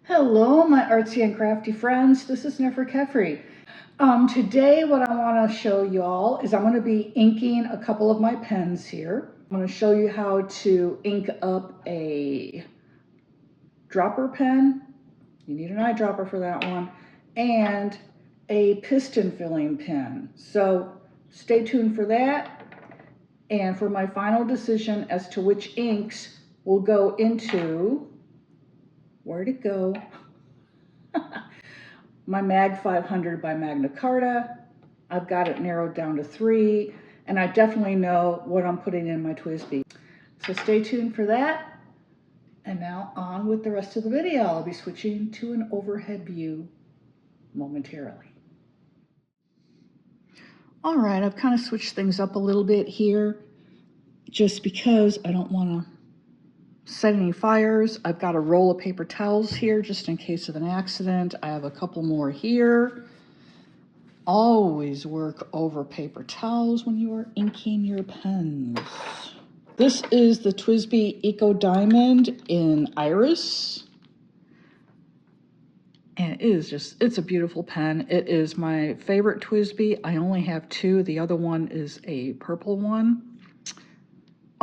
Hello, my artsy and crafty friends. This is 𝗫𝗫𝗃𝗃. Today what I want to show y'all is I'm going to be inking a couple of my pens here. I'm going to show you how to ink up a dropper pen. You need an eyedropper for that one. And a piston filling pen. So stay tuned for that. And for my final decision as to which inks will go into, where'd it go? My Mag 500 by Magna Carta. I've got it narrowed down to 3, and I definitely know what I'm putting in my TWSBI. So stay tuned for that. And now on with the rest of the video. I'll be switching to an overhead view momentarily. All right, I've kind of switched things up a little bit here just because I don't want to set any fires. I've got a roll of paper towels here just in case of an accident. I have a couple more here. Always work over paper towels when you are inking your pens. This is the TWSBI Eco Diamond in Iris. And it is it's a beautiful pen. It is my favorite TWSBI. I only have 2. The other one is a purple one.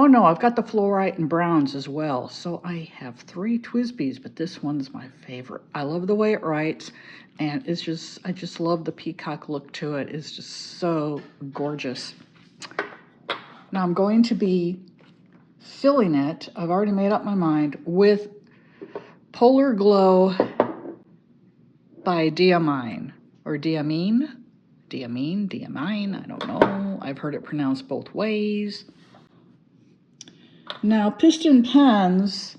Oh no, I've got the fluorite and browns as well. So I have 3 TWSBIs, but this one's my favorite. I love the way it writes, and I just love the peacock look to it. It's just so gorgeous. Now I'm going to be filling it, I've already made up my mind, with Polar Glow by Diamine, or Diamine, I don't know. I've heard it pronounced both ways. Now, piston pens,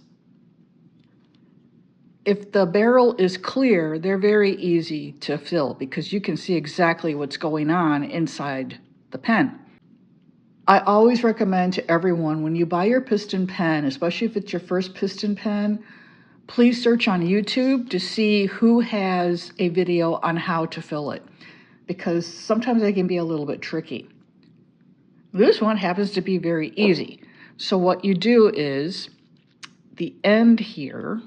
if the barrel is clear, they're very easy to fill because you can see exactly what's going on inside the pen. I always recommend to everyone, when you buy your piston pen, especially if it's your first piston pen, please search on YouTube to see who has a video on how to fill it, because sometimes they can be a little bit tricky. This one happens to be very easy. So what you do is the end here,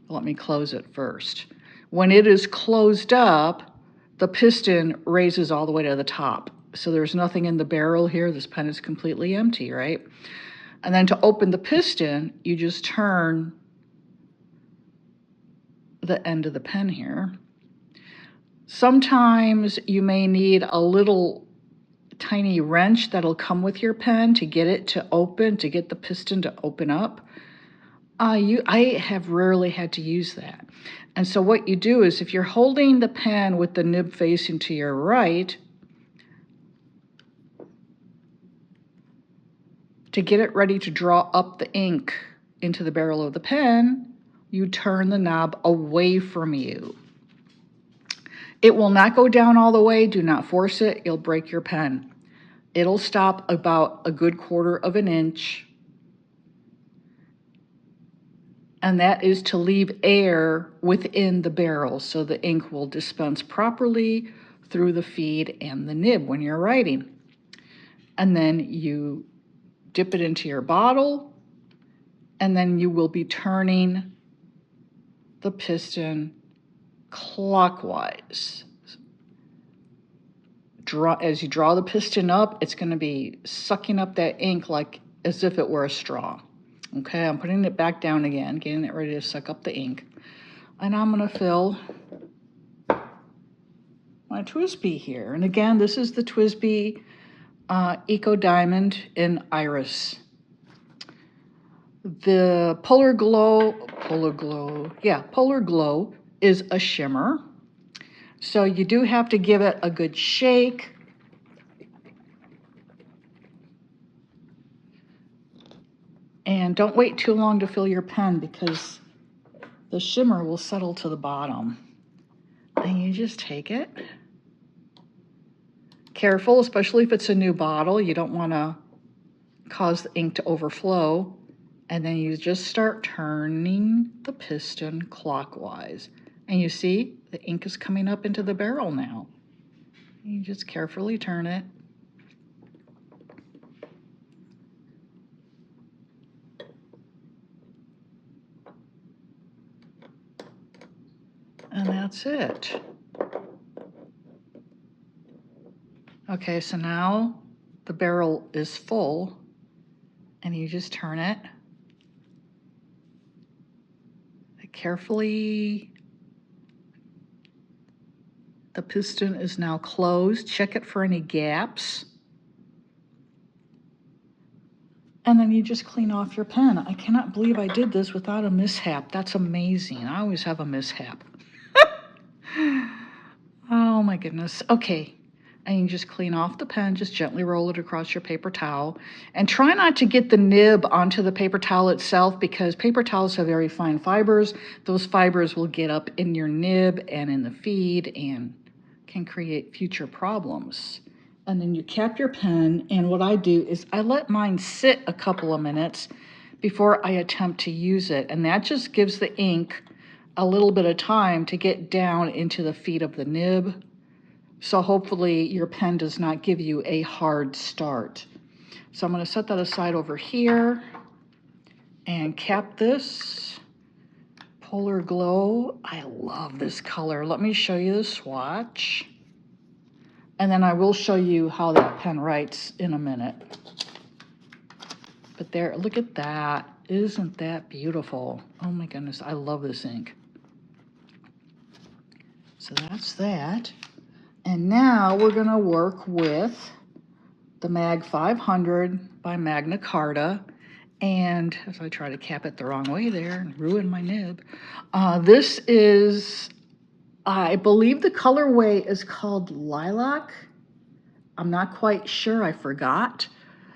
let me close it first. When it is closed up, the piston raises all the way to the top. So there's nothing in the barrel here. This pen is completely empty, right? And then to open the piston, you just turn the end of the pen here. Sometimes you may need a little tiny wrench that'll come with your pen to get it to open, to get the piston to open up. I have rarely had to use that. And so what you do is, if you're holding the pen with the nib facing to your right, to get it ready to draw up the ink into the barrel of the pen, you turn the knob away from you. It will not go down all the way. Do not force it. You'll break your pen. It'll stop about a good 1/4 of an inch. And that is to leave air within the barrel so the ink will dispense properly through the feed and the nib when you're writing. And then you dip it into your bottle, and then you will be turning the piston clockwise. As you draw the piston up, it's going to be sucking up that ink like as if it were a straw. Okay, I'm putting it back down again, getting it ready to suck up the ink. And I'm going to fill my TWSBI here. And again, this is the TWSBI Eco Diamond in Iris. The Polar Glow is a shimmer. So you do have to give it a good shake. And don't wait too long to fill your pen, because the shimmer will settle to the bottom. And you just take it. Careful, especially if it's a new bottle. You don't want to cause the ink to overflow. And then you just start turning the piston clockwise. And you see, the ink is coming up into the barrel now. You just carefully turn it. And that's it. Okay, so now the barrel is full, and you just turn it. Carefully. The piston is now closed. Check it for any gaps. And then you just clean off your pen. I cannot believe I did this without a mishap. That's amazing. I always have a mishap. Oh my goodness. Okay. And you just clean off the pen, just gently roll it across your paper towel. And try not to get the nib onto the paper towel itself, because paper towels have very fine fibers. Those fibers will get up in your nib and in the feed and can create future problems. And then you cap your pen, and what I do is I let mine sit a couple of minutes before I attempt to use it. And that just gives the ink a little bit of time to get down into the feed of the nib. So hopefully your pen does not give you a hard start. So I'm going to set that aside over here and cap this. Polar Glow. I love this color. Let me show you the swatch. And then I will show you how that pen writes in a minute. But there, look at that. Isn't that beautiful? Oh my goodness, I love this ink. So that's that. And now we're going to work with the Mag 500 by Magna Carta. And as I try to cap it the wrong way there and ruin my nib, this is, I believe the colorway is called Lilac. I'm not quite sure, I forgot.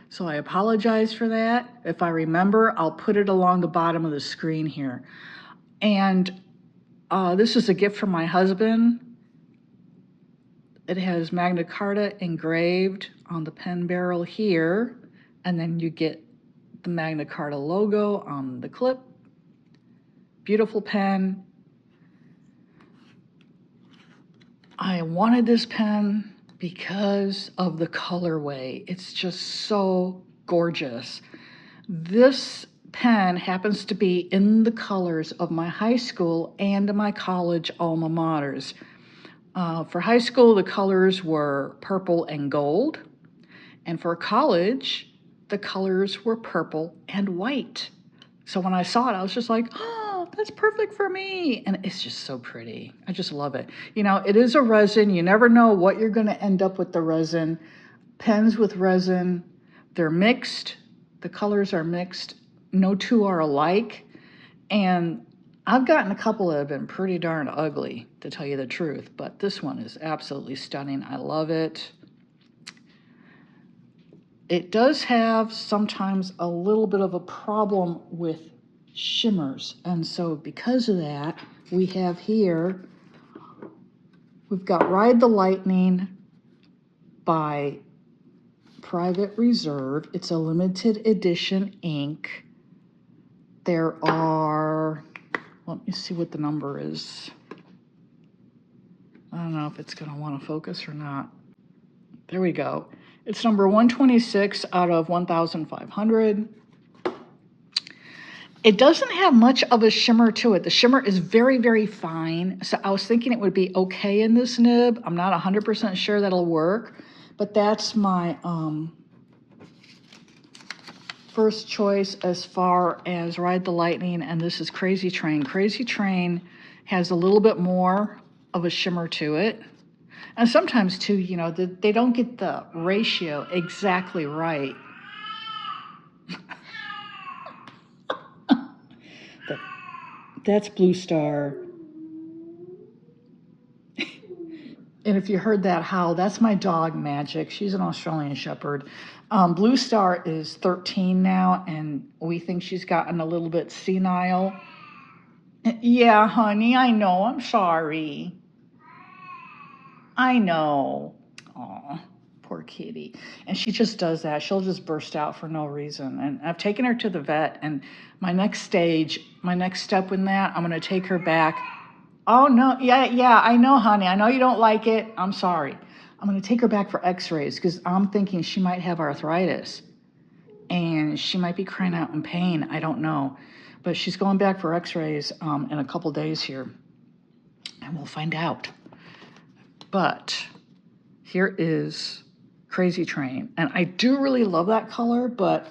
So I apologize for that. If I remember, I'll put it along the bottom of the screen here. And this is a gift from my husband. It has Magna Carta engraved on the pen barrel here, and then you get the Magna Carta logo on the clip. Beautiful pen. I wanted this pen because of the colorway. It's just so gorgeous. This pen happens to be in the colors of my high school and my college alma maters. For high school, the colors were purple and gold. And for college, the colors were purple and white. So when I saw it, I was just like, oh, that's perfect for me. And it's just so pretty. I just love it. You know, it is a resin. You never know what you're going to end up with the resin. Pens with resin, they're mixed. The colors are mixed. No two are alike. And I've gotten a couple that have been pretty darn ugly, to tell you the truth, but this one is absolutely stunning. I love it. It does have sometimes a little bit of a problem with shimmers, and so because of that, we have here, we've got Ride the Lightning by Private Reserve. It's a limited edition ink. There are, let me see what the number is. I don't know if it's going to want to focus or not. There we go. It's number 126 out of 1,500. It doesn't have much of a shimmer to it. The shimmer is very, very fine. So I was thinking it would be okay in this nib. I'm not 100% sure that'll work, but that's my first choice as far as Ride the Lightning, and this is Crazy Train. Crazy Train has a little bit more of a shimmer to it. And sometimes too, you know, they don't get the ratio exactly right. That's Blue Star. And if you heard that howl, that's my dog Magic. She's an Australian Shepherd. Blue Star is 13 now, and we think she's gotten a little bit senile. Yeah, honey, I know. I'm sorry. I know. Oh, poor kitty. And she just does that. She'll just burst out for no reason. And I've taken her to the vet, and my next step in that, I'm going to take her back. Oh, no. Yeah, I know, honey. I know you don't like it. I'm sorry. I'm going to take her back for x-rays because I'm thinking she might have arthritis. And she might be crying out in pain. I don't know. But she's going back for x-rays in a couple days here. and we'll find out. But here is Crazy Train, and I do really love that color, but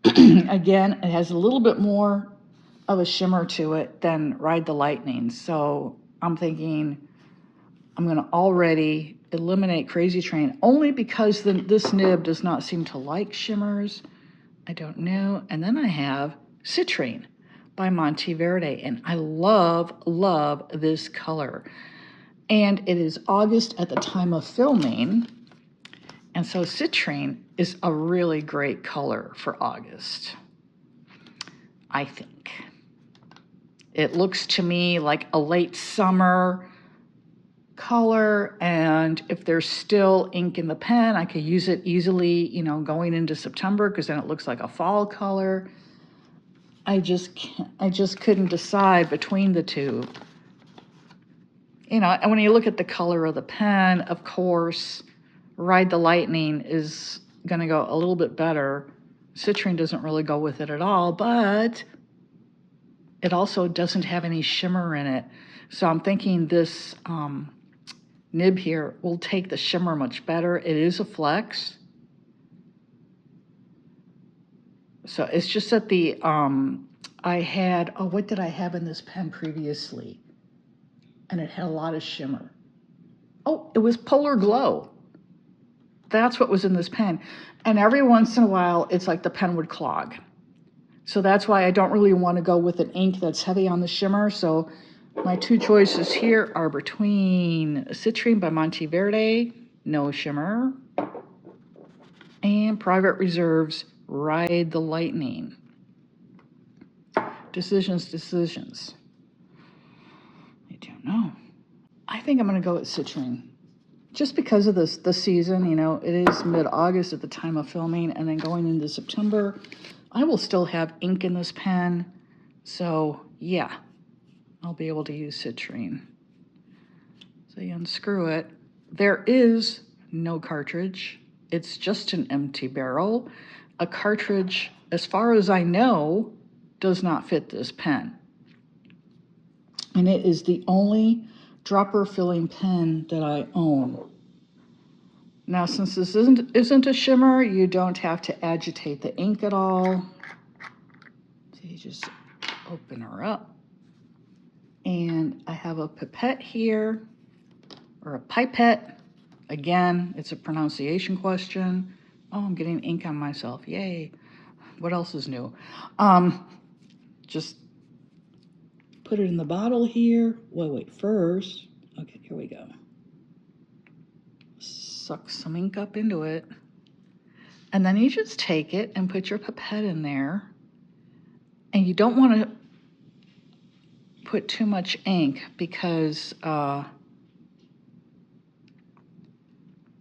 again, it has a little bit more of a shimmer to it than Ride the Lightning. So I'm thinking I'm going to already eliminate Crazy Train only because this nib does not seem to like shimmers. I don't know. And then I have Citrine by Monteverde, and I love, love this color. And it is August at the time of filming, and so Citrine is a really great color for August, I think. It looks to me like a late summer color, and if there's still ink in the pen, I could use it easily, you know, going into September, because then it looks like a fall color. I just couldn't decide between the two. You know, and when you look at the color of the pen, of course, Ride the Lightning is going to go a little bit better. Citrine doesn't really go with it at all, but it also doesn't have any shimmer in it. So I'm thinking this nib here will take the shimmer much better. It is a flex. So it's just that the, I had, oh, what did I have in this pen previously? And it had a lot of shimmer. Oh, it was Polar Glow. That's what was in this pen. And every once in a while, it's like the pen would clog. So that's why I don't really want to go with an ink that's heavy on the shimmer. So my two choices here are between Citrine by Monteverde, no shimmer, and Private Reserve's Ride the Lightning. Decisions. I don't know. I think I'm going to go with Citrine. Just because of the season, you know, it is mid-August at the time of filming, and then going into September, I will still have ink in this pen. So, yeah, I'll be able to use Citrine. So you unscrew it. There is no cartridge. It's just an empty barrel. A cartridge, as far as I know, does not fit this pen. And it is the only dropper filling pen that I own. Now, since this isn't a shimmer, you don't have to agitate the ink at all. So you just open her up. And I have a pipette here, or a pipette. Again, it's a pronunciation question. Oh, I'm getting ink on myself. Yay. What else is new? Just put it in the bottle here. Wait, first. Okay, here we go. Suck some ink up into it. And then you just take it and put your pipette in there. And you don't want to put too much ink because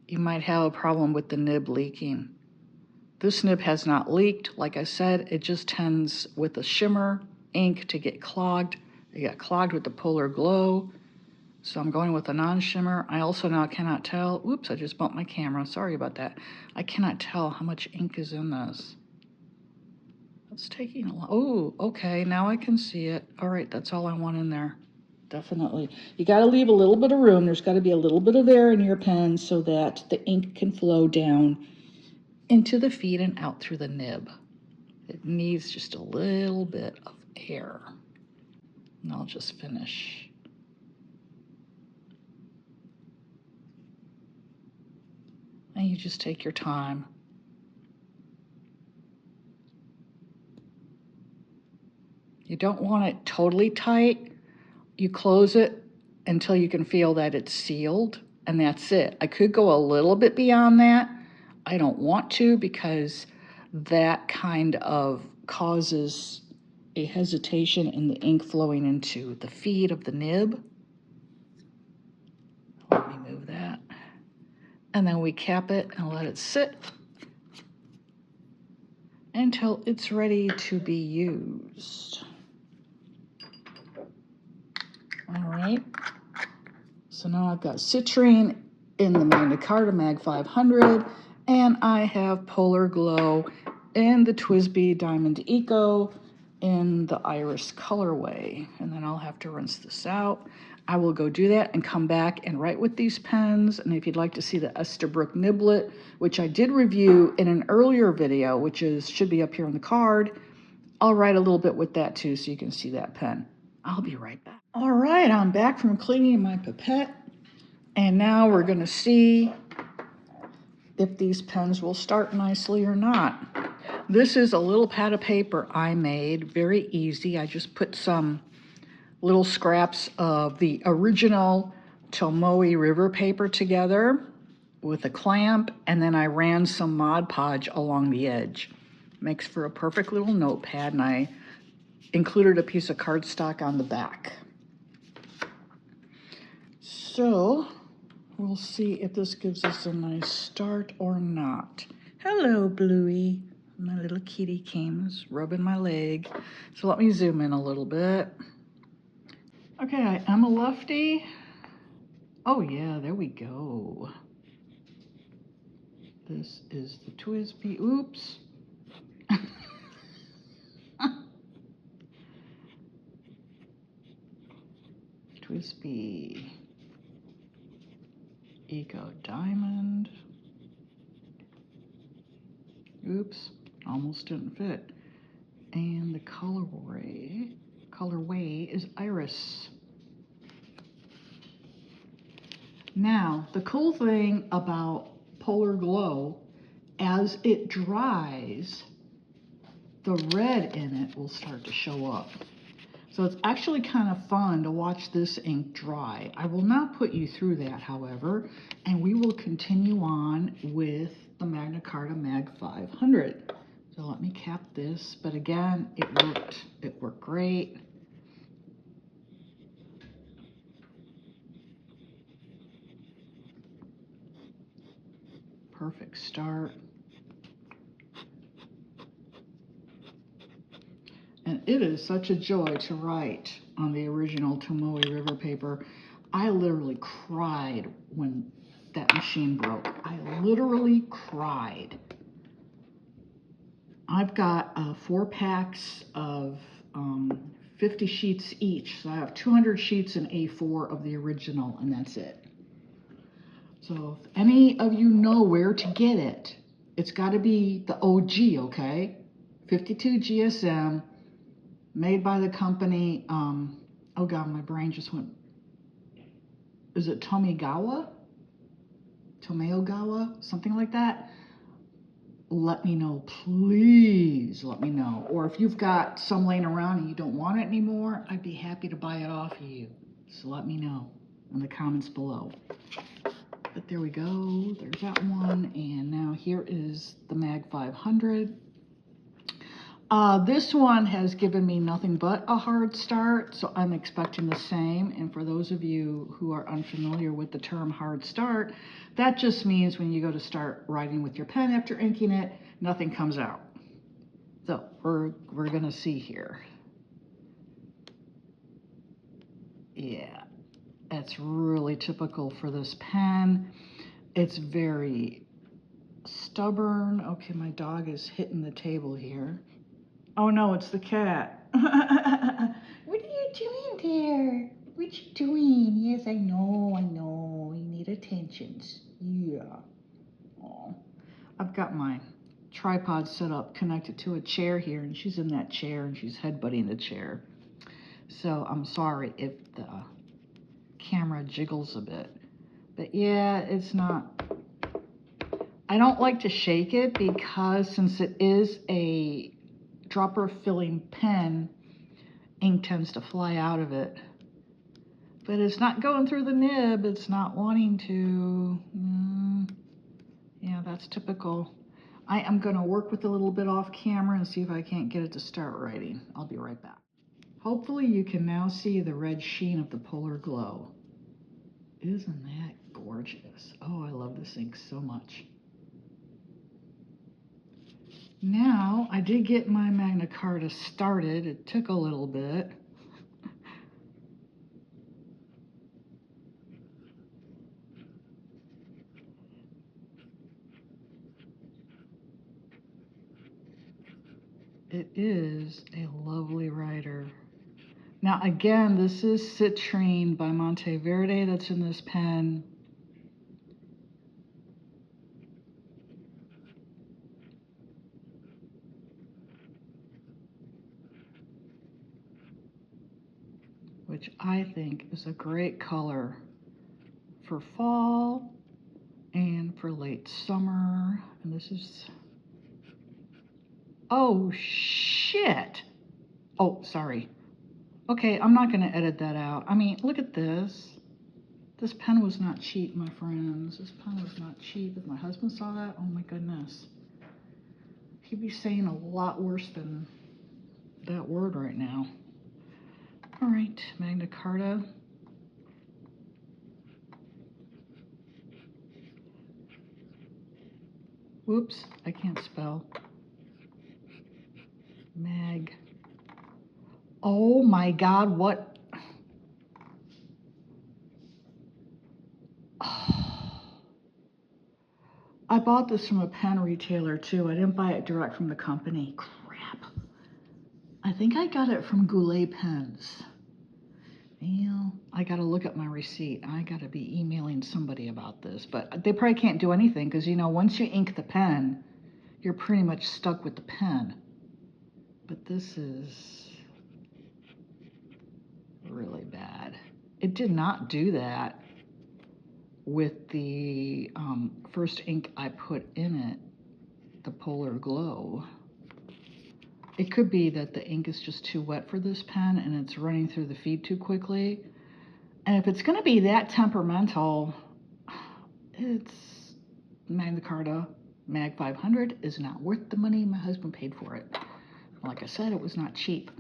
you might have a problem with the nib leaking. This nib has not leaked. Like I said, it just tends with the shimmer ink to get clogged. It got clogged with the Polar Glow. So I'm going with a non-shimmer. I also now cannot tell. Oops, I just bumped my camera. Sorry about that. I cannot tell how much ink is in this. It's taking a lot. Oh, okay, now I can see it. All right, that's all I want in there. Definitely. You got to leave a little bit of room. There's got to be a little bit of air in your pen so that the ink can flow down into the feed and out through the nib. It needs just a little bit of air. And I'll just finish. And you just take your time. You don't want it totally tight. You close it until you can feel that it's sealed, and that's it. I could go a little bit beyond that. I don't want to, because that kind of causes a hesitation in the ink flowing into the feed of the nib. Let me move that. And then we cap it and let it sit until it's ready to be used. All right, so now I've got Citrine in the Magna Carta Mag 500, and I have Polar Glow in the TWSBI Diamond Eco in the iris colorway, and then I'll have to rinse this out. I will go do that and come back and write with these pens. And if you'd like to see the 𝗬𝗺𝗵𝗵𝗏𝗧, which I did review in an earlier video, which should be up here on the card, I'll write a little bit with that too, so you can see that pen. I'll be right back. All right, I'm back from cleaning my pipette, and now we're gonna see if these pens will start nicely or not. This is a little pad of paper I made, very easy. I just put some little scraps of the original 𝗘𝗵𝗿𝗂𝗹 paper together with a clamp, and then I ran some Mod Podge along the edge. Makes for a perfect little notepad, and I included a piece of cardstock on the back. So we'll see if this gives us a nice start or not. Hello, Bluey. My little kitty came, rubbing my leg. So let me zoom in a little bit. Okay, I am a lefty. Oh yeah, there we go. This is the TWSBI, oops. TWSBI Eco Diamond. Oops, almost didn't fit. And the colorway is Iris. Now, the cool thing about Polar Glow, as it dries, the red in it will start to show up. So it's actually kind of fun to watch this ink dry. I will not put you through that, however, and we will continue on with the Magna Carta Mag 500. So let me cap this, but again, it worked great. Perfect start. And it is such a joy to write on the original 𝗘𝗵𝗿𝗂𝗹 paper. I literally cried when that machine broke. I literally cried. I've got 4 packs of 50 sheets each. So I have 200 sheets in A4 of the original, and that's it. So if any of you know where to get it, it's got to be the OG, okay? 52 GSM. Made by the company, oh God, my brain just went, is it 𝗬𝗏𝗂𝗋? 𝗬𝗏𝗋𝗂𝗋, something like that? Let me know, please let me know. Or if you've got some laying around and you don't want it anymore, I'd be happy to buy it off of you. So let me know in the comments below. But there we go, there's that one. And now here is the Mag 500. This one has given me nothing but a hard start, so I'm expecting the same. And for those of you who are unfamiliar with the term hard start, that just means when you go to start writing with your pen after inking it, nothing comes out. So we're gonna see here. Yeah, that's really typical for this pen. It's very stubborn. Okay, my dog is hitting the table here. Oh no, it's the cat. What are you doing there? What you doing? Yes, I know. You need attentions. Yeah. Oh, I've got my tripod set up, connected to a chair here, and she's in that chair and she's headbutting the chair. So I'm sorry if the camera jiggles a bit. But yeah, it's not. I don't like to shake it because since it is a dropper filling pen, ink tends to fly out of it. But it's not going through the nib, it's not wanting to. Yeah, that's typical. I am gonna work with a little bit off camera and see if I can't get it to start writing. I'll be right back. Hopefully you can now see the red sheen of the Polar Glow. Isn't that gorgeous? Oh, I love this ink so much. Now, I did get my Magna Carta started. It took a little bit. It is a lovely lovely writer. Now again, this is Citrine by Monteverde that's in this pen. Which I think is a great color for fall and for late summer. And this is, oh shit. Oh, sorry. Okay, I'm not gonna edit that out. I mean, look at this. This pen was not cheap, my friends. This pen was not cheap. If my husband saw that, oh my goodness. He'd be saying a lot worse than that word right now. All right, Magna Carta. Whoops, I can't spell. Mag. Oh my God, what? Oh. I bought this from a pen retailer too. I didn't buy it direct from the company. Crap. I think I got it from Goulet Pens. Well, I gotta look at my receipt. I gotta be emailing somebody about this, but they probably can't do anything because, you know, once you ink the pen, you're pretty much stuck with the pen. But this is really bad. It did not do that with the first ink I put in it, the Polar Glow. It could be that the ink is just too wet for this pen and it's running through the feed too quickly. And if it's gonna be that temperamental, it's Magna Carta Mag 500 is not worth the money my husband paid for it. Like I said, it was not cheap.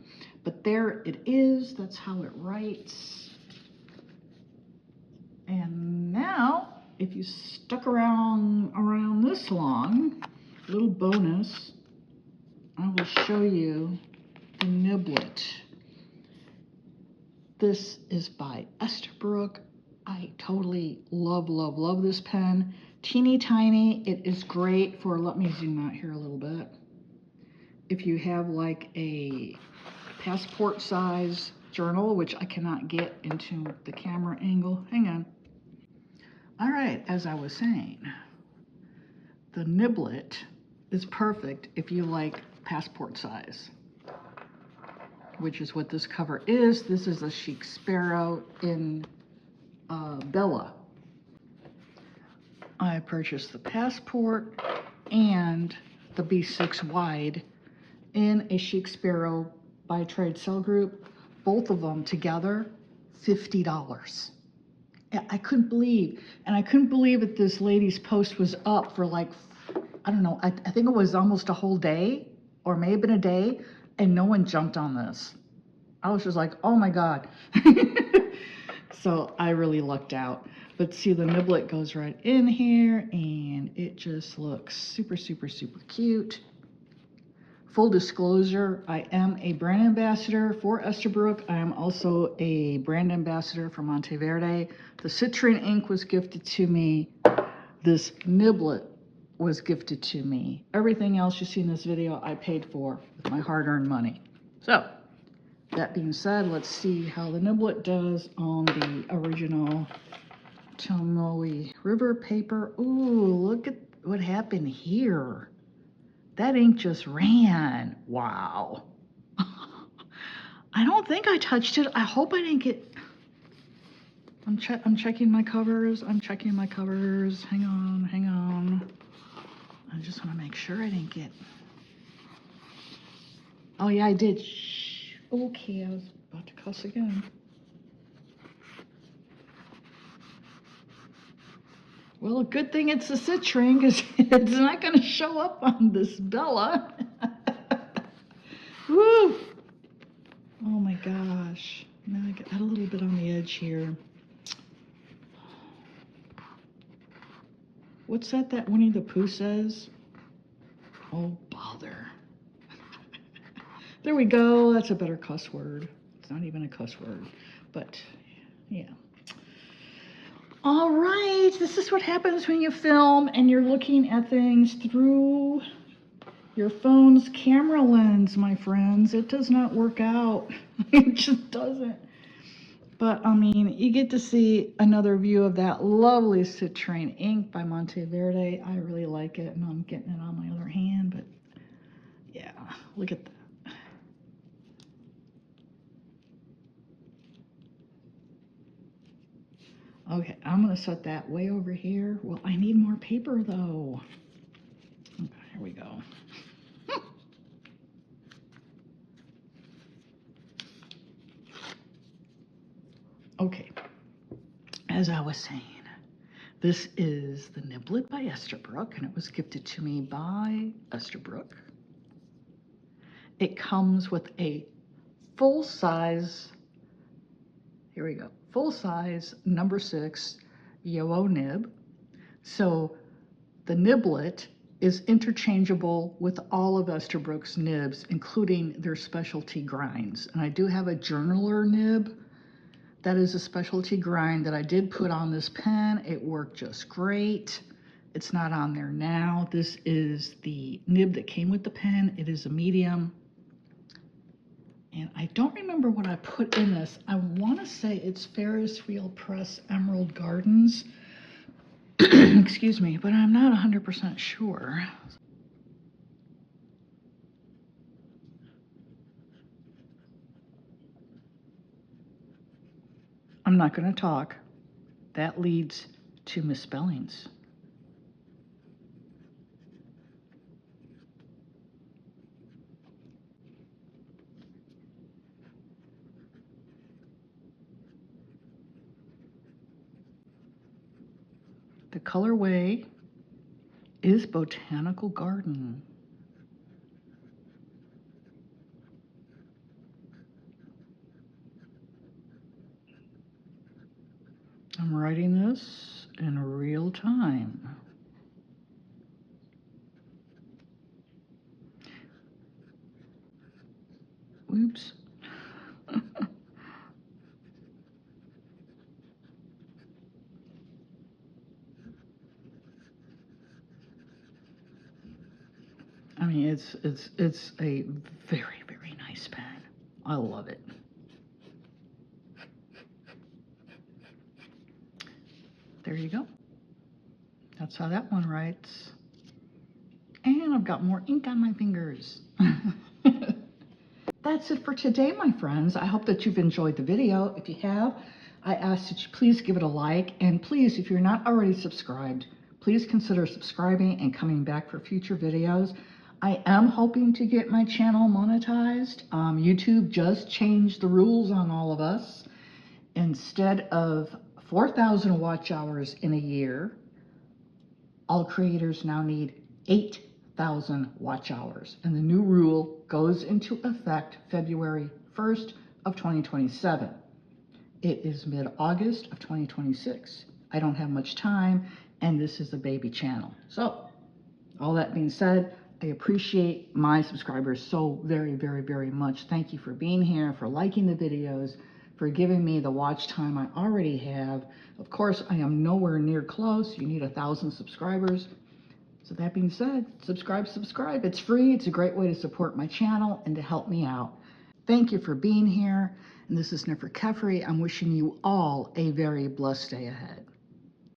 But there it is, that's how it writes. And now, if you stuck around this long, little bonus, I will show you the niblet. This is by Esterbrook. I totally love this pen. Teeny tiny. It is great for, let me zoom out here a little bit. If you have like a passport size journal, which I cannot get into the camera angle. Hang on. All right, as I was saying, the niblet is perfect if you like passport size, which is what this cover is. This is a Chic Sparrow in Bella. I purchased the passport and the B6 wide in a Chic Sparrow by Trade Cell Group. Both of them together, $50. I couldn't believe, and I couldn't believe that this lady's post was up for like, I don't know, I think it was almost a whole day, or may have been a day, and no one jumped on this. I was just like, oh my God. So I really lucked out. But see, the niblet goes right in here, and it just looks super cute. Full disclosure, I am a brand ambassador for Esterbrook. I am also a brand ambassador for Monteverde. The Citrine ink was gifted to me. This niblet was gifted to me. Everything else you see in this video, I paid for with my hard-earned money. So, that being said, let's see how the niblet does on the original Tomoe River paper. Ooh, look at what happened here. That ink just ran. Wow. I don't think I touched it. I hope I didn't get... I'm checking my covers. I'm checking my covers. Hang on. I just want to make sure I didn't get... Oh yeah, I did. Shh. Okay, I was about to cuss again. Well, a good thing it's a Citrine, because it's not going to show up on this Bella. Woo! Oh my gosh. Now I got a little bit on the edge here. What's that Winnie the Pooh says? Oh, bother. There we go. That's a better cuss word. It's not even a cuss word, but yeah. All right, this is what happens when you film and you're looking at things through your phone's camera lens, my friends. It does not work out. It just doesn't. But, I mean, you get to see another view of that lovely citrine ink by Monteverde. I really like it, and I'm getting it on my other hand, but yeah, look at that. Okay, I'm going to set that way over here. Well, I need more paper, though. Okay, here we go. Okay, as I was saying, this is the 𝗫𝗏𝗏𝗏 by Esterbrook, and it was gifted to me by Esterbrook. It comes with a full-size, here we go, full-size number 6 Yoho nib. So the niblet is interchangeable with all of Esterbrook's nibs, including their specialty grinds. And I do have a journaler nib. That is a specialty grind that I did put on this pen. It worked just great. It's not on there now. This is the nib that came with the pen. It is a medium. And I don't remember what I put in this. I want to say it's Ferris Wheel Press Emerald Gardens. Excuse me, but I'm not 100% sure. I'm not going to talk. That leads to misspellings. The colorway is Botanical Garden. I'm writing this in real time. Oops. I mean, it's a very, very nice pen. I love it. There you go. That's how that one writes. And I've got more ink on my fingers. That's it for today, my friends. I hope that you've enjoyed the video. If you have, I ask that you please give it a like. And please, if you're not already subscribed, please consider subscribing and coming back for future videos. I am hoping to get my channel monetized. YouTube just changed the rules on all of us. Instead of 4,000 watch hours in a year, all creators now need 8,000 watch hours. And the new rule goes into effect February 1st of 2027. It is mid-August of 2026. I don't have much time, and this is a baby channel. So, all that being said, I appreciate my subscribers so very, very, very much. Thank you for being here, for liking the videos, for giving me the watch time I already have. Of course, I am nowhere near close. You need 1,000 subscribers. So that being said, subscribe. It's free. It's a great way to support my channel and to help me out. Thank you for being here. And this is 𝗫𝗏𝗏𝗏𝗏. I'm wishing you all a very blessed day ahead.